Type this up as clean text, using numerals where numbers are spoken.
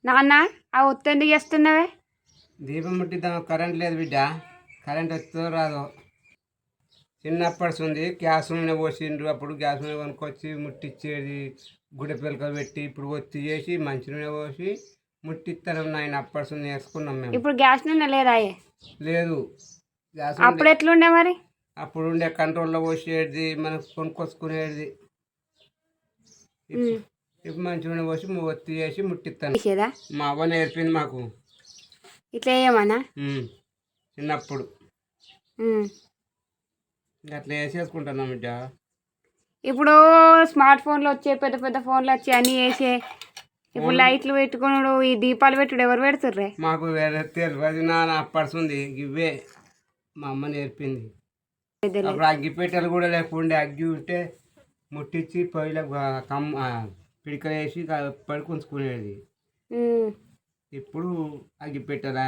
నాన్న ఆ ఒత్తి ఎందుకు చేస్తున్నావే? దీపం ముట్టిద్దాం, కరెంట్ లేదు బిడ్డ. కరెంట్ వస్తుందో రాదో. చిన్నప్పటి ఉంది గ్యాస్ నూనె పోసిండ్రు, అప్పుడు గ్యాస్ నూనె కొనుక్కొచ్చి ముట్టించేది, గుడ్డ పిలక పెట్టి. ఇప్పుడు ఒత్తి చేసి మంచి నూనె పోసి ముట్టిస్తాం. నాయన అప్పటి నేర్చుకున్నాం మేము. ఇప్పుడు గ్యాస్ నూనె లేదా? లేదు గ్యాస్. అప్పుడు ఎట్లుండే మరి? అప్పుడు ఉండే కంట్రోల్లో పోసేది, మనం కొనుక్కొచ్చుకునేది. ఇప్పుడు మంచి నూనె పోసి ఒత్తి చేసి ముట్టిస్తాను. మా అవ్వ నేర్పింది మాకు ఇట్లా ఏమన్నా చిన్నప్పుడు. అట్లా వేసేసుకుంటున్నాం బిడ్డ. ఇప్పుడు స్మార్ట్ ఫోన్లు వచ్చే, పెద్ద పెద్ద ఫోన్లు వచ్చి అన్నీ వేసే. ఇప్పుడు లైట్లు పెట్టుకున్నాడు, ఈ దీపాలు పెట్టుడు ఎవరు పెడుతుర్రే? మాకు వేరే తెలియదు నాన్న. అప్పడుతుంది ఇవే మా అమ్మ నేర్పింది. అప్పుడు అగ్గిపెట్టెలు కూడా లేకుండే. అగ్గి ఉంటే ముట్టించి పొయ్యిలో పిడికలు వేసి పడుకుంచుకునేది. ఇప్పుడు అగ్గిపెట్టెలా